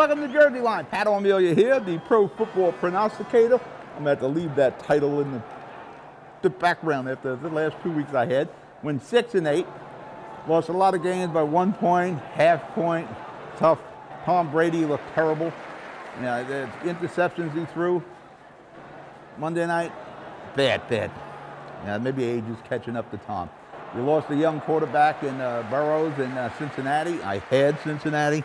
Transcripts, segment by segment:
Welcome to Jersey Line. Pat O'Melia here, the Pro Football Prognosticator. I'm going to have to leave that title in the background after the last 2 weeks I had. Went 6-8. Lost a lot of games by 1 point, half point. Tough. Tom Brady looked terrible. You know, the interceptions he threw Monday night, bad. Yeah, maybe age is catching up to Tom. You lost a young quarterback in Burrows in Cincinnati. I had Cincinnati.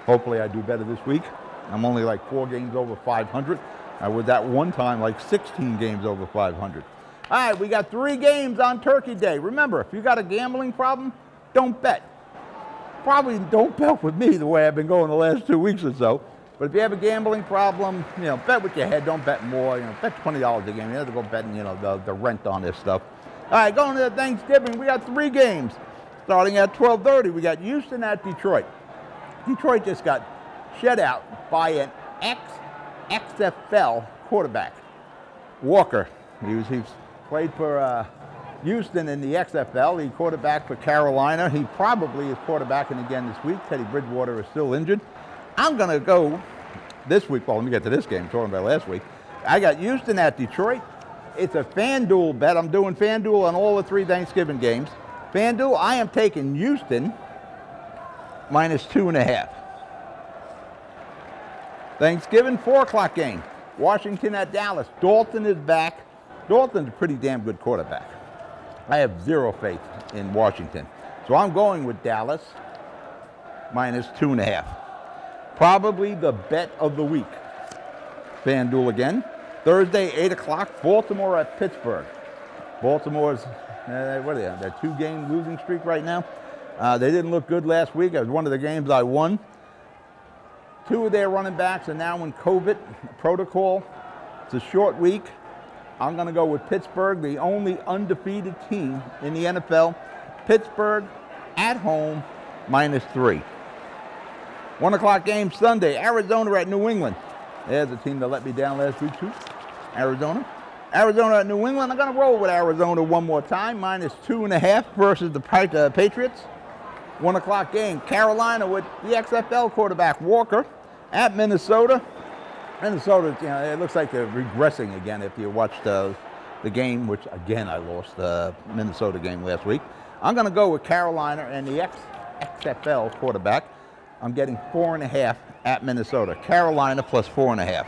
Hopefully I do better this week. I'm only like 4 games over 500. I was at one time like 16 games over 500. All right, we got 3 games on Turkey Day. Remember, if you got a gambling problem, don't bet. Probably don't bet with me the way I've been going the last 2 weeks or so. But if you have a gambling problem, you know, bet with your head. Don't bet more. You know, bet $20 a game. You have to go betting, you know, the rent on this stuff. All right, going to Thanksgiving, we got 3 games. Starting at 12:30, we got Houston at Detroit. Detroit just got shut out by an ex-XFL quarterback, Walker. He's played for Houston in the XFL. He quarterbacked for Carolina. He probably is quarterbacking again this week. Teddy Bridgewater is still injured. I'm going to go this week. Well, let me get to this game. Talking about last week. I got Houston at Detroit. It's a FanDuel bet. I'm doing FanDuel on all the 3 Thanksgiving games. FanDuel, I am taking Houston minus 2.5. Thanksgiving, 4 o'clock game. Washington at Dallas. Dalton is back. Dalton's a pretty damn good quarterback. I have 0 faith in Washington. So I'm going with Dallas minus 2.5. Probably the bet of the week. FanDuel again. Thursday, 8 o'clock, Baltimore at Pittsburgh. Baltimore's, what are they on? They're 2-game losing streak right now. They didn't look good last week. It was one of the games I won. 2 of their running backs are now in COVID protocol. It's a short week. I'm going to go with Pittsburgh, the only undefeated team in the NFL. Pittsburgh at home, minus 3. 1 o'clock game Sunday, Arizona at New England. There's a team that let me down last week too, Arizona. Arizona at New England. I'm going to roll with Arizona one more time, minus 2.5 versus the Patriots. 1 o'clock game, Carolina with the XFL quarterback Walker at Minnesota. Minnesota, you know, it looks like they're regressing again if you watched the game, which again I lost the Minnesota game last week. I'm going to go with Carolina and the XFL quarterback. I'm getting 4.5 at Minnesota. Carolina plus 4.5.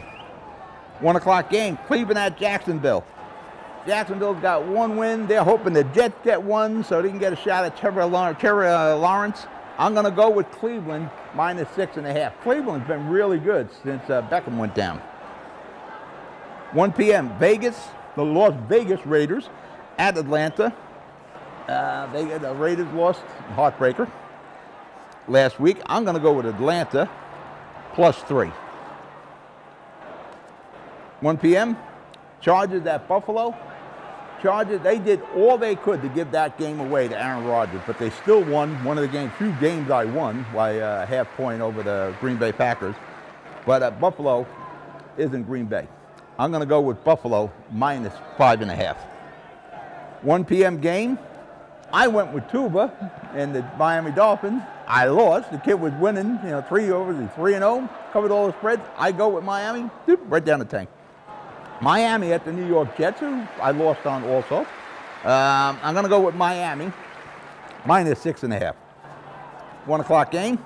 1 o'clock game, Cleveland at Jacksonville. Jacksonville's got 1 win. They're hoping the Jets get 1 so they can get a shot at Trevor Lawrence. I'm going to go with Cleveland minus 6.5. Cleveland's been really good since Beckham went down. 1 p.m., Vegas, the Las Vegas Raiders at Atlanta. The Raiders lost, heartbreaker, last week. I'm going to go with Atlanta plus 3. 1 p.m., Chargers at Buffalo. Chargers, they did all they could to give that game away to Aaron Rodgers, but they still won one of the few games I won by a half point over the Green Bay Packers. But Buffalo isn't Green Bay. I'm going to go with Buffalo minus 5.5. 1 p.m. game, I went with Tuba and the Miami Dolphins. I lost. The kid was winning, 3 overs. He's 3-0, covered all the spreads. I go with Miami, right down the tank. Miami at the New York Jets, who I lost on also. I'm going to go with Miami, minus 6.5. 1 o'clock game,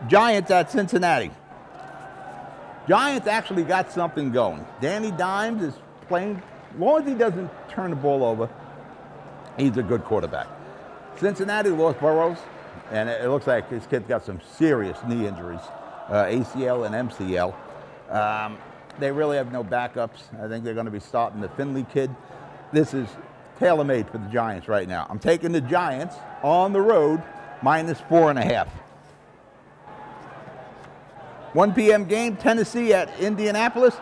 Giants at Cincinnati. Giants actually got something going. Danny Dimes is playing, as long as he doesn't turn the ball over, he's a good quarterback. Cincinnati lost Burrows, and it looks like this kid's got some serious knee injuries, ACL and MCL. They really have no backups. I think they're going to be starting the Finley kid. This is tailor-made for the Giants right now. I'm taking the Giants on the road, minus 4.5. 1 p.m. game, Tennessee at Indianapolis.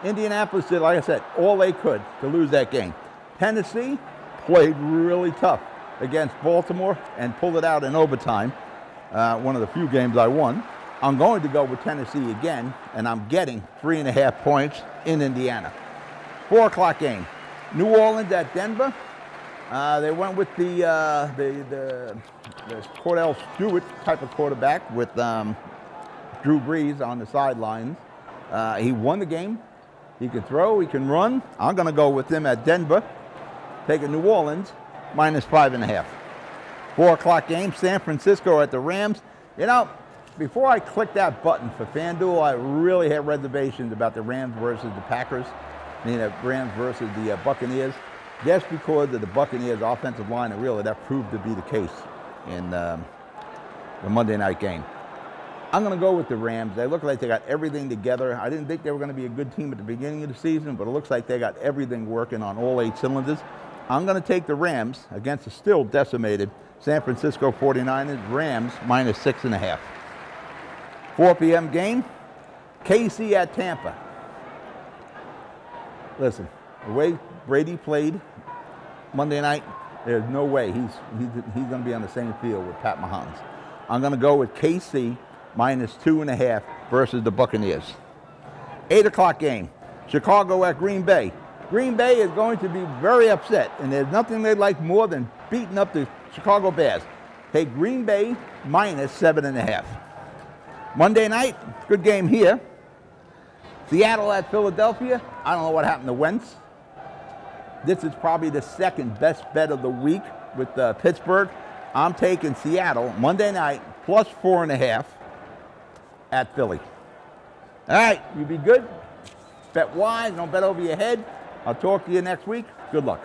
Indianapolis did, like I said, all they could to lose that game. Tennessee played really tough against Baltimore and pulled it out in overtime. One of the few games I won. I'm going to go with Tennessee again, and I'm getting 3.5 points in Indiana. 4 o'clock game, New Orleans at Denver. They went with the Cordell Stewart type of quarterback with Drew Brees on the sidelines. He won the game. He can throw, he can run. I'm going to go with him at Denver, taking New Orleans, -5.5. 4 o'clock game, San Francisco at the Rams. You know, before I clicked that button for FanDuel, I really had reservations about the Rams versus the Packers. I mean, the Rams versus the Buccaneers. Just because of the Buccaneers' offensive line, and really that proved to be the case in the Monday night game. I'm going to go with the Rams. They look like they got everything together. I didn't think they were going to be a good team at the beginning of the season, but it looks like they got everything working on all 8 cylinders. I'm going to take the Rams against the still decimated San Francisco 49ers. Rams -6.5. 4 p.m. game, KC at Tampa. Listen, the way Brady played Monday night, there's no way he's going to be on the same field with Pat Mahomes. I'm going to go with KC -2.5 versus the Buccaneers. 8 o'clock game, Chicago at Green Bay. Green Bay is going to be very upset, and there's nothing they like more than beating up the Chicago Bears. Take Green Bay -7.5. Monday night, good game here. Seattle at Philadelphia. I don't know what happened to Wentz. This is probably the second best bet of the week with Pittsburgh. I'm taking Seattle Monday night +4.5 at Philly. All right, you be good. Bet wise, don't bet over your head. I'll talk to you next week. Good luck.